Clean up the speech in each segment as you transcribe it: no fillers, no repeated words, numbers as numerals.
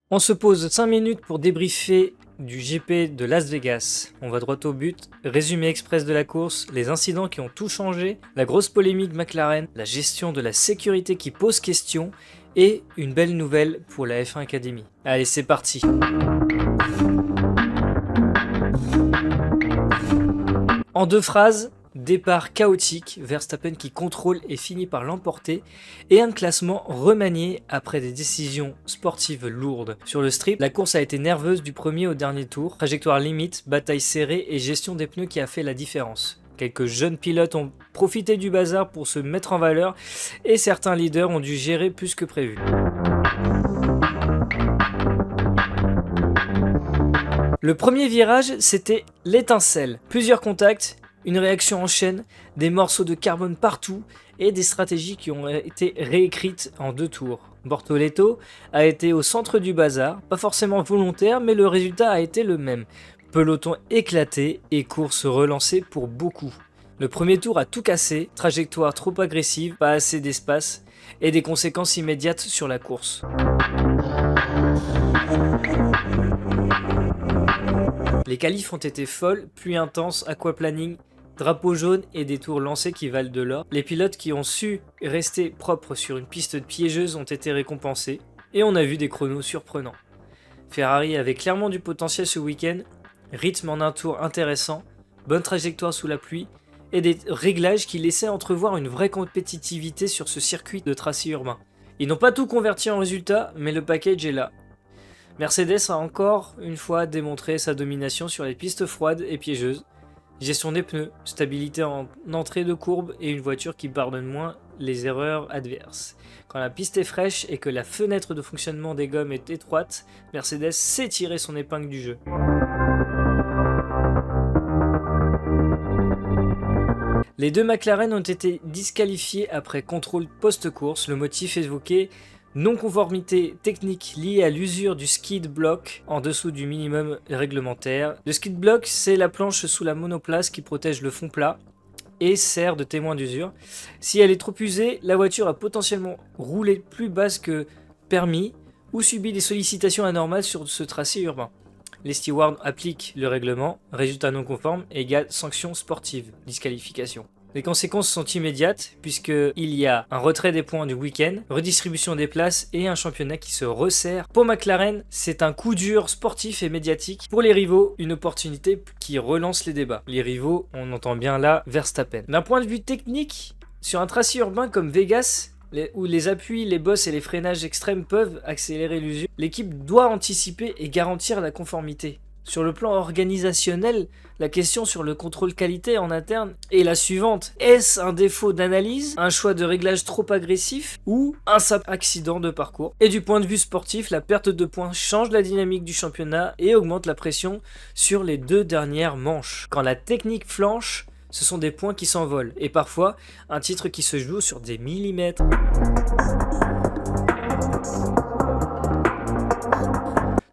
On se pose 5 minutes pour débriefer du GP de Las Vegas. On va droit au but, résumé express de la course, les incidents qui ont tout changé, la grosse polémique McLaren, la gestion de la sécurité qui pose question et une belle nouvelle pour la F1 Academy. Allez, c'est parti. En 2 phrases, départ chaotique, Verstappen qui contrôle et finit par l'emporter, et un classement remanié après des décisions sportives lourdes. Sur le strip, la course a été nerveuse du premier au dernier tour, trajectoire limite, bataille serrée et gestion des pneus qui a fait la différence. Quelques jeunes pilotes ont profité du bazar pour se mettre en valeur, et certains leaders ont dû gérer plus que prévu. Le premier virage, c'était l'étincelle. Plusieurs contacts, une réaction en chaîne, des morceaux de carbone partout et des stratégies qui ont été réécrites en 2 tours. Bortoleto a été au centre du bazar, pas forcément volontaire, mais le résultat a été le même. Peloton éclaté et course relancée pour beaucoup. Le premier tour a tout cassé, trajectoire trop agressive, pas assez d'espace et des conséquences immédiates sur la course. Les qualifs ont été folles, pluie intense, aquaplaning, drapeau jaune et des tours lancés qui valent de l'or. Les pilotes qui ont su rester propres sur une piste piégeuse ont été récompensés et on a vu des chronos surprenants. Ferrari avait clairement du potentiel ce week-end, rythme en un tour intéressant, bonne trajectoire sous la pluie et des réglages qui laissaient entrevoir une vraie compétitivité sur ce circuit de tracé urbain. Ils n'ont pas tout converti en résultat, mais le package est là. Mercedes a encore une fois démontré sa domination sur les pistes froides et piégeuses. Gestion des pneus, stabilité en entrée de courbe et une voiture qui pardonne moins les erreurs adverses. Quand la piste est fraîche et que la fenêtre de fonctionnement des gommes est étroite, Mercedes sait tirer son épingle du jeu. Les 2 McLaren ont été disqualifiés après contrôle post-course, le motif évoqué non-conformité technique liée à l'usure du skid block en dessous du minimum réglementaire. Le skid block, c'est la planche sous la monoplace qui protège le fond plat et sert de témoin d'usure. Si elle est trop usée, la voiture a potentiellement roulé plus basse que permis ou subi des sollicitations anormales sur ce tracé urbain. Les stewards appliquent le règlement, résultat non conforme égale sanction sportive, disqualification. Les conséquences sont immédiates puisqu'il y a un retrait des points du week-end, redistribution des places et un championnat qui se resserre. Pour McLaren, c'est un coup dur sportif et médiatique. Pour les rivaux, une opportunité qui relance les débats. Les rivaux, on entend bien là Verstappen. D'un point de vue technique, sur un tracé urbain comme Vegas, où les appuis, les bosses et les freinages extrêmes peuvent accélérer l'usure, l'équipe doit anticiper et garantir la conformité. Sur le plan organisationnel, la question sur le contrôle qualité en interne est la suivante. Est-ce un défaut d'analyse, un choix de réglage trop agressif ou un simple accident de parcours? Et du point de vue sportif, la perte de points change la dynamique du championnat et augmente la pression sur les 2 dernières manches. Quand la technique flanche, ce sont des points qui s'envolent et parfois un titre qui se joue sur des millimètres.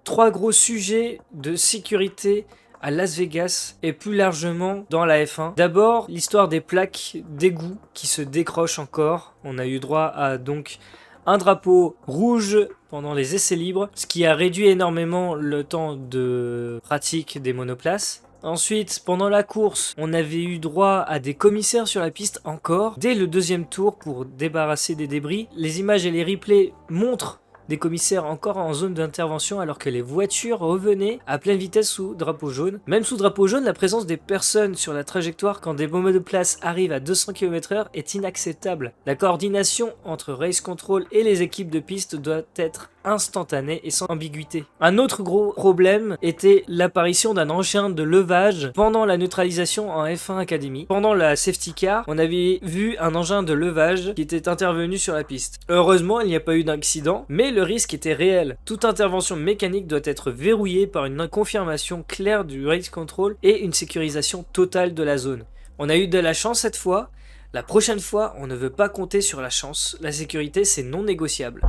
3 gros sujets de sécurité à Las Vegas et plus largement dans la F1. D'abord, l'histoire des plaques d'égout qui se décrochent encore. On a eu droit à donc un drapeau rouge pendant les essais libres, ce qui a réduit énormément le temps de pratique des monoplaces. Ensuite, pendant la course, on avait eu droit à des commissaires sur la piste encore, dès le 2e tour pour débarrasser des débris. Les images et les replays montrent des commissaires encore en zone d'intervention alors que les voitures revenaient à pleine vitesse sous drapeau jaune. Même sous drapeau jaune, la présence des personnes sur la trajectoire quand des monoplaces arrivent à 200 km/h est inacceptable. La coordination entre Race Control et les équipes de piste doit être instantanée et sans ambiguïté. Un autre gros problème était l'apparition d'un engin de levage pendant la neutralisation en F1 Academy. Pendant la safety car, on avait vu un engin de levage qui était intervenu sur la piste. Heureusement, il n'y a pas eu d'accident, mais le risque était réel. Toute intervention mécanique doit être verrouillée par une confirmation claire du race control et une sécurisation totale de la zone. On a eu de la chance cette fois. La prochaine fois, on ne veut pas compter sur la chance. La sécurité, c'est non négociable.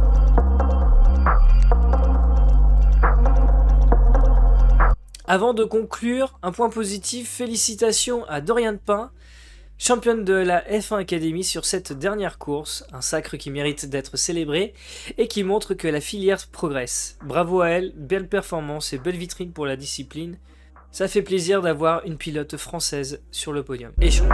Avant de conclure, un point positif, félicitations à Dorian Pain Championne de la F1 Academy sur cette dernière course, un sacre qui mérite d'être célébré et qui montre que la filière progresse. Bravo à elle, belle performance et belle vitrine pour la discipline. Ça fait plaisir d'avoir une pilote française sur le podium. Et chaud.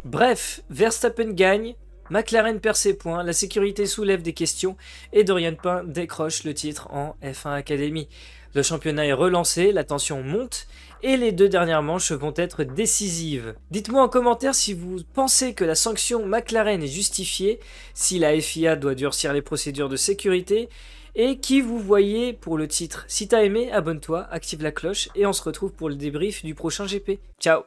Bref, Verstappen gagne, McLaren perd ses points, la sécurité soulève des questions et Dorian Pain décroche le titre en F1 Academy. Le championnat est relancé, la tension monte et les 2 dernières manches vont être décisives. Dites-moi en commentaire si vous pensez que la sanction McLaren est justifiée, si la FIA doit durcir les procédures de sécurité et qui vous voyez pour le titre. Si t'as aimé, abonne-toi, active la cloche et on se retrouve pour le débrief du prochain GP. Ciao!